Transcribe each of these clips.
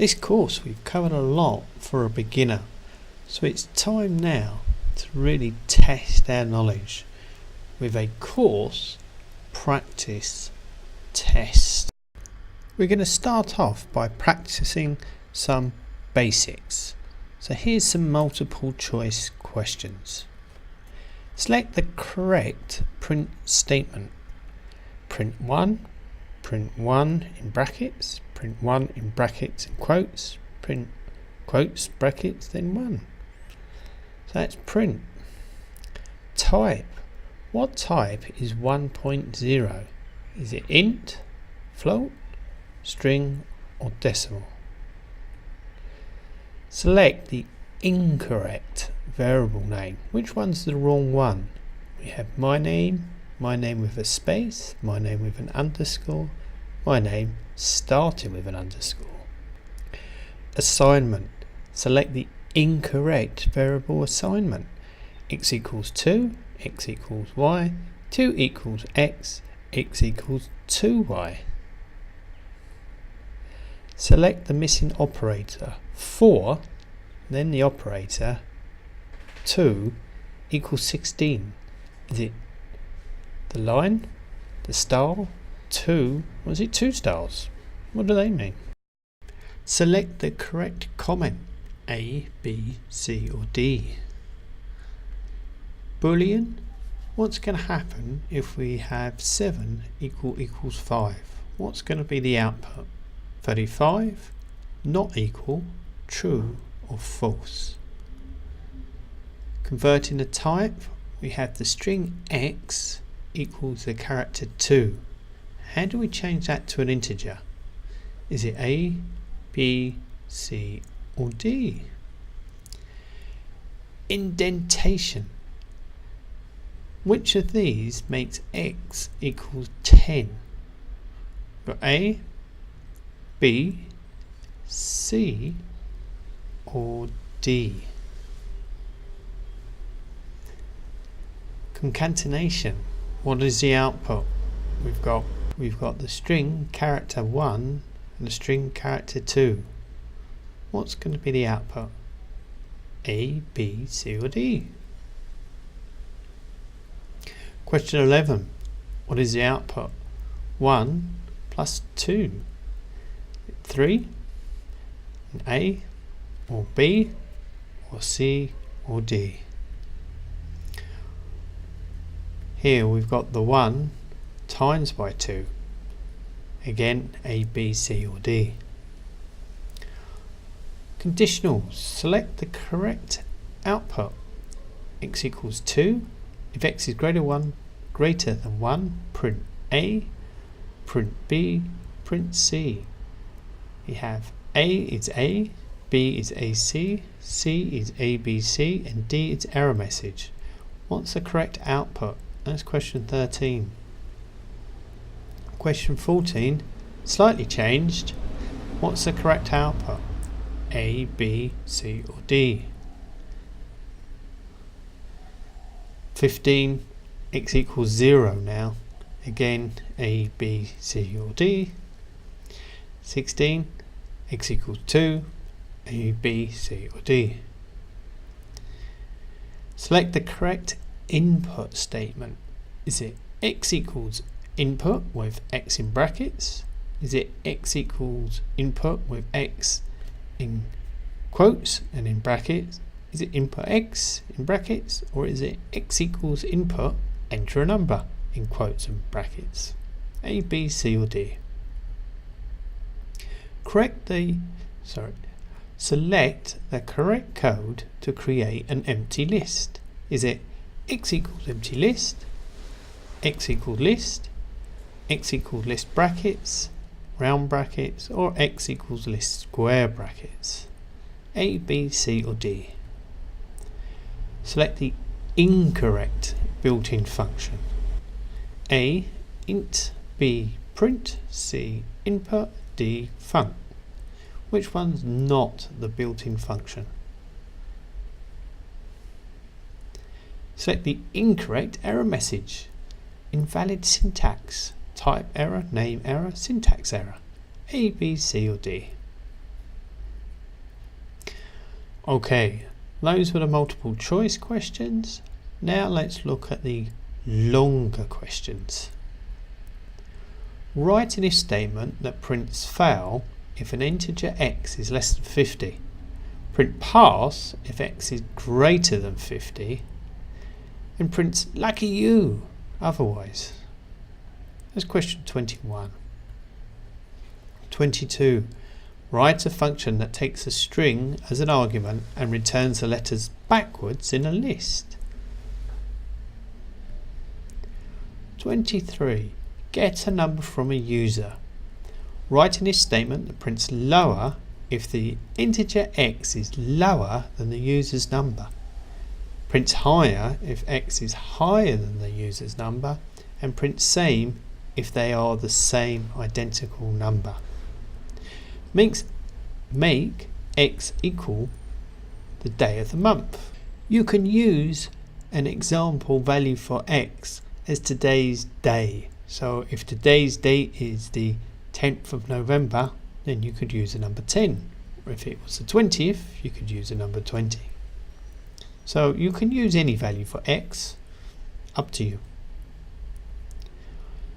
This course we've covered a lot for a beginner, so it's time now to really test our knowledge with a course practice test. We're going to start off by practicing some basics. So here's some multiple choice questions. Select the correct print statement. Print 1 in brackets, print 1 in brackets and quotes, print quotes, brackets, then 1. So that's print. Type. What type is 1.0? Is it int, float, string or decimal? Select the incorrect variable name. Which one's the wrong one? We have myname, myname with a space, myname with an underscore, myname starting with an underscore. Assignment. Select the incorrect variable assignment. X equals 2, x equals y, 2 equals x, x equals 2y. Select the missing operator. 4, then the operator 2 equals 16. Is it the line, the star, 2, or is it 2 stars? What do they mean? Select the correct comment. A, B, C or D. Boolean. What's going to happen if we have 7 equals 5? What's going to be the output? 35, not equal, true or false. Converting the type, we have the string x equals the character 2. How do we change that to an integer? Is it A, B, C or D? Indentation. Which of these makes x equals 10? Got A, B, C or D? Concatenation. What is the output? We've got the string character 1 and the string character 2. What's going to be the output? A, B, C or D? Question 11. What is the output? 1 plus 2. 3. A or B or C or D? Here we've got the 1 times by 2. Again, A, B, C or D. Conditionals. Select the correct output. X equals 2. If x is greater than 1, print A, print B, print C. We have A is A, B is AC, C is ABC, and D is error message. What's the correct output? That's question 13. Question 14, slightly changed. What's the correct output? A, B, C or D? 15, x equals 0 now. Again, A, B, C or D. 16, x equals 2, A, B, C or D. Select the correct input statement. Is it x equals input with x in brackets? Is it x equals input with x in quotes and in brackets? Is it input x in brackets, or is it x equals input, enter a number in quotes and brackets? A, B, C or D? Select the correct code to create an empty list. Is it x equals empty list, x equals list, x equals list brackets, round brackets, or x equals list square brackets? A, B, C or D? Select the incorrect built-in function. A, int, B, print, C, input, D, func. Which one's not the built-in function? Select the incorrect error message. Invalid syntax, type error, name error, syntax error. A, B, C or D? Okay, those were the multiple choice questions. Now let's look at the longer questions. Write an if statement that prints fail if an integer x is less than 50. Print pass if x is greater than 50. And prints lucky you otherwise. That's question 21. 22. Write a function that takes a string as an argument and returns the letters backwards in a list. 23. Get a number from a user. Write an if statement that prints lower if the integer x is lower than the user's number. Prints higher if x is higher than the user's number, and print same if they are the same identical number. Make x equal the day of the month. You can use an example value for x as today's day. So if today's date is the 10th of November, then you could use the number 10. Or if it was the 20th, you could use the number 20. So you can use any value for x, up to you.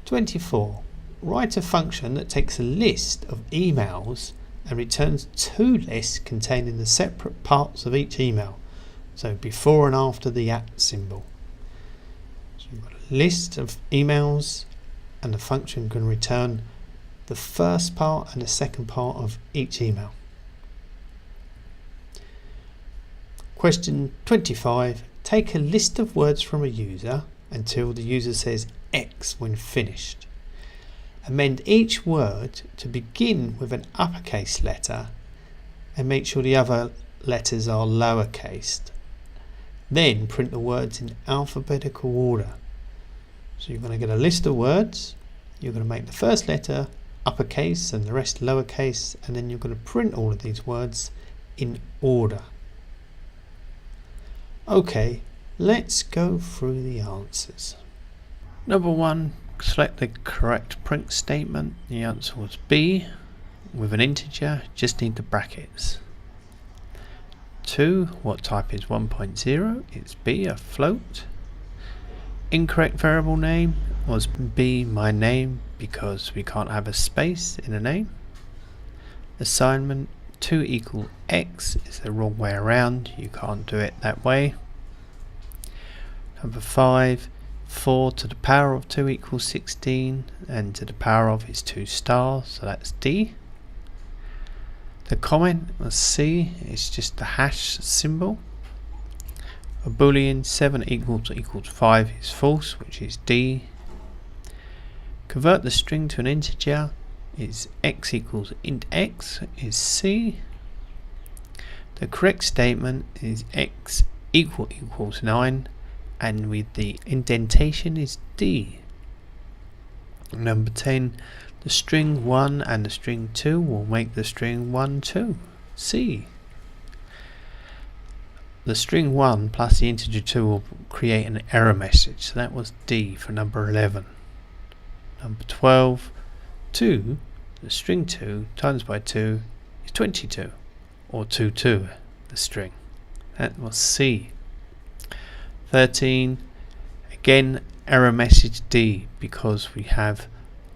24. Write a function that takes a list of emails and returns two lists containing the separate parts of each email. So before and after the @ symbol. So you've got a list of emails and the function can return the first part and the second part of each email. Question 25. Take a list of words from a user until the user says X when finished. Amend each word to begin with an uppercase letter and make sure the other letters are lowercase. Then print the words in alphabetical order. So you're going to get a list of words, you're going to make the first letter uppercase and the rest lowercase, and then you're going to print all of these words in order. Okay, let's go through the answers. Number 1, select the correct print statement. The answer was B. With an integer, just need the brackets. 2, what type is 1.0? It's B, a float. Incorrect variable name was B, my name, because we can't have a space in a name. Assignment 2 equal X is the wrong way around, you can't do it that way. Number 5, 4 to the power of 2 equals 16, and to the power of is 2 stars, so that's D. The comment was C, it's just the hash symbol. A boolean 7 equals 5 is false, which is D. Convert the string to an integer is x equals int x is C. The correct statement is x equals 9, and with the indentation is D. Number 10, the string 1 and the string 2 will make the string 1 2, C. The string 1 plus the integer 2 will create an error message, so that was D for number 11. Number 12, 2, the string 2 times by 2 is 22, or 2 2, the string. That was C. 13, again error message D, because we have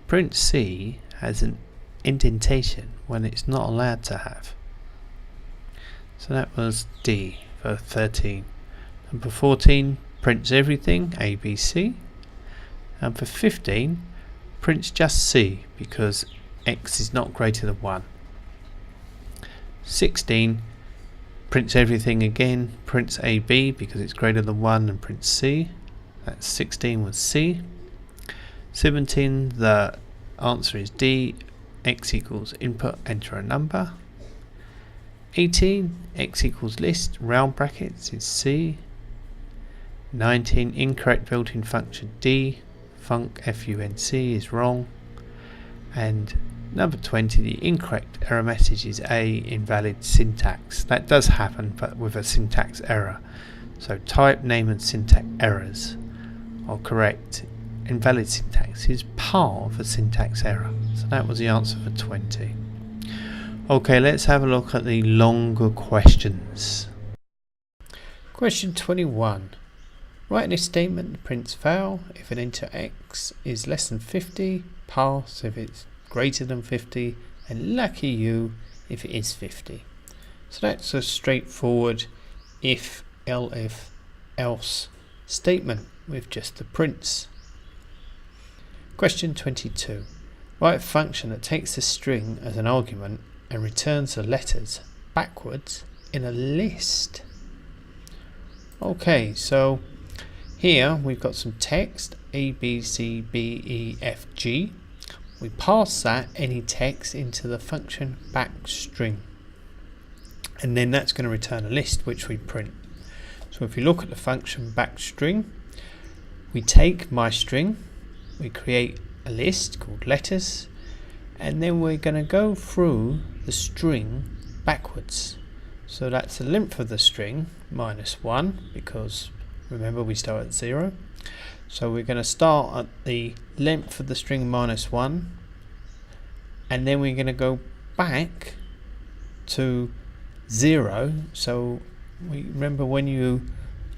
print C has an indentation when it's not allowed to have. So that was D for 13. Number 14 prints everything, A, B, C. And for 15 prints just C because X is not greater than 1. 16 prints everything again, prints A, B because it's greater than 1, and prints C. That's 16 was C. 17, the answer is D, X equals input, enter a number. 18, X equals list, round brackets is C. 19, incorrect built-in function D, func F-U-N-C is wrong. And number 20, the incorrect error message is A, invalid syntax. That does happen, but with a syntax error. So type, name and syntax errors are correct. Invalid syntax is part of a syntax error. So that was the answer for 20. Okay, let's have a look at the longer questions. Question 21. Write in a statement that prints val if an enter x is less than 50, pass if it's greater than 50, and lucky you if it is 50. So that's a straightforward if, elif, else statement with just the prints. Question 22. Write a function that takes a string as an argument and returns the letters backwards in a list. Okay, so here we've got some text A, B, C, B, E, F, G. We pass that any text into the function backstring, and then that's going to return a list which we print. So if you look at the function backstring, we take my string, we create a list called letters, and then we're going to go through the string backwards. So that's the length of the string minus 1, because remember we start at 0. So we're going to start at the length of the string minus 1, and then we're going to go back to 0. So we remember when you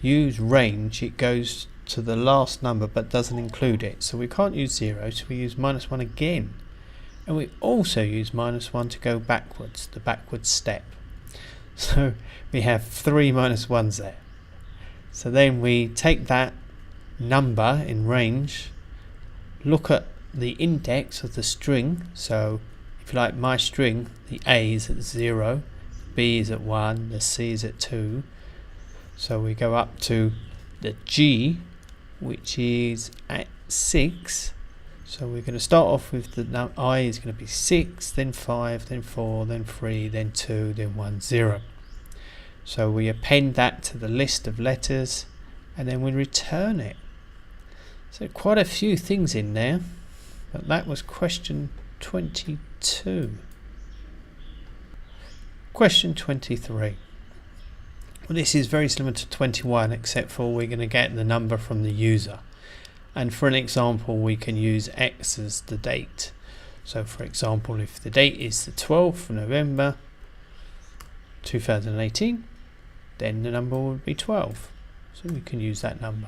use range, it goes to the last number but doesn't include it. So we can't use 0, so we use minus 1 again. And we also use minus 1 to go backwards, the backwards step. So we have 3 minus 1s there. So then we take that number in range, look at the index of the string. So if you like, my string, the A is at 0, B is at 1, the C is at 2. So we go up to the G, which is at 6. So we're going to start off with the I is going to be 6, then 5, then 4, then 3, then 2, then 1, 0. So we append that to the list of letters and then we return it. So quite a few things in there, but that was question 22. Question 23. Well, this is very similar to 21, except for we're going to get the number from the user. And for an example, we can use X as the date. So for example, if the date is the 12th of November 2018, then the number would be 12. So we can use that number.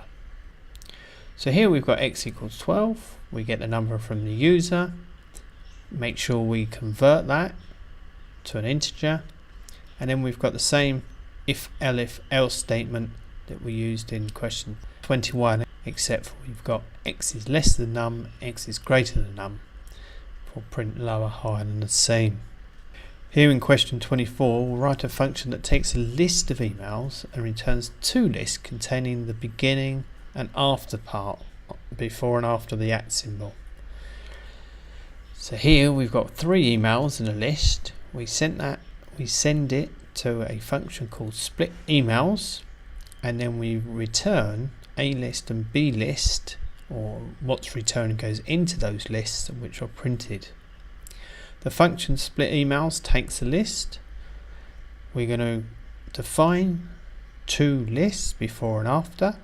So here we've got X equals 12. We get the number from the user. Make sure we convert that to an integer. And then we've got the same if, elif, else statement that we used in question 21, except for we've got X is less than num, X is greater than num, for print lower, higher than the same. Here in question 24, we'll write a function that takes a list of emails and returns two lists containing the beginning and after part, before and after the @ symbol. So here we've got 3 emails in a list. We send it to a function called split emails, and then we return A list and B list, or what's returned goes into those lists which are printed. The function split emails takes a list. We're going to define 2 lists before and after.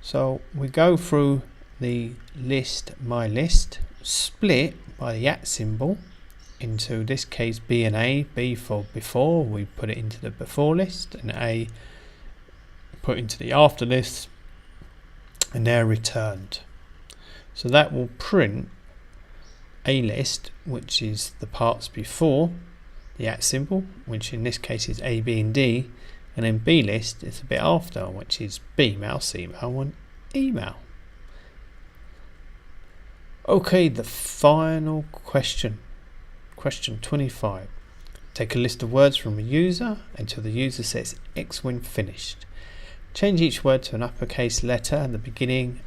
So we go through the list, my list, split by the @ symbol into this case B and A. B for before, we put it into the before list, and A put into the after list, and they're returned. So that will print A list, which is the parts before the @ symbol, which in this case is A, B and D, and then B list is a bit after, which is B mail, C mail and email. Okay, the final question, question 25. Take a list of words from a user until the user says X when finished. Change each word to an uppercase letter at the beginning,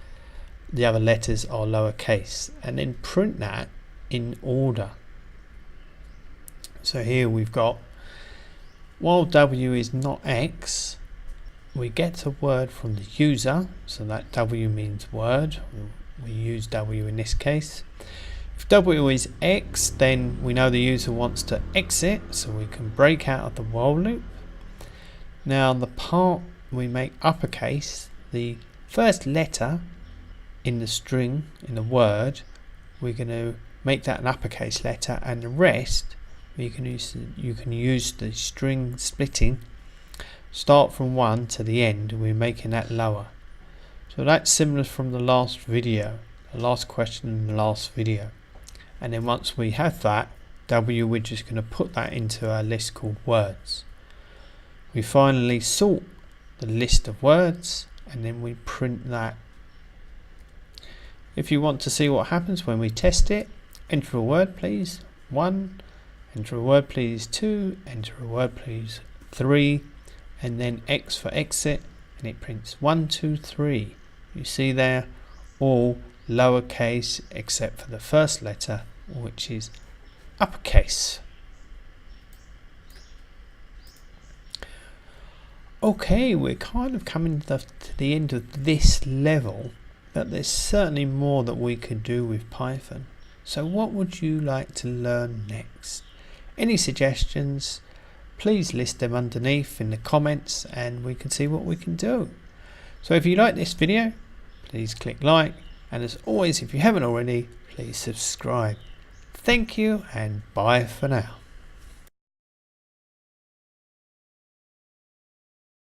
the other letters are lowercase, and then print that in order. So here we've got, while W is not X, we get a word from the user, so that W means word, we use W in this case. If W is X, then we know the user wants to exit, so we can break out of the while loop. Now the part we make uppercase, the first letter in the string, in the word, we're going to make that an uppercase letter, and the rest you can use the string splitting. Start from 1 to the end, we're making that lower. So that's similar from the last video, the last question in the last video. And then once we have that W, we're just going to put that into our list called words. We finally sort the list of words and then we print that. If you want to see what happens when we test it, enter a word please 1, enter a word please 2, enter a word please 3, and then X for exit, and it prints 1, 2, 3. You see there, all lowercase except for the first letter, which is uppercase. Okay, we're kind of coming to the end of this level, but there's certainly more that we could do with Python. So what would you like to learn next? Any suggestions? Please list them underneath in the comments and we can see what we can do. So if you like this video, please click like, and as always, if you haven't already, please subscribe. Thank you and bye for now.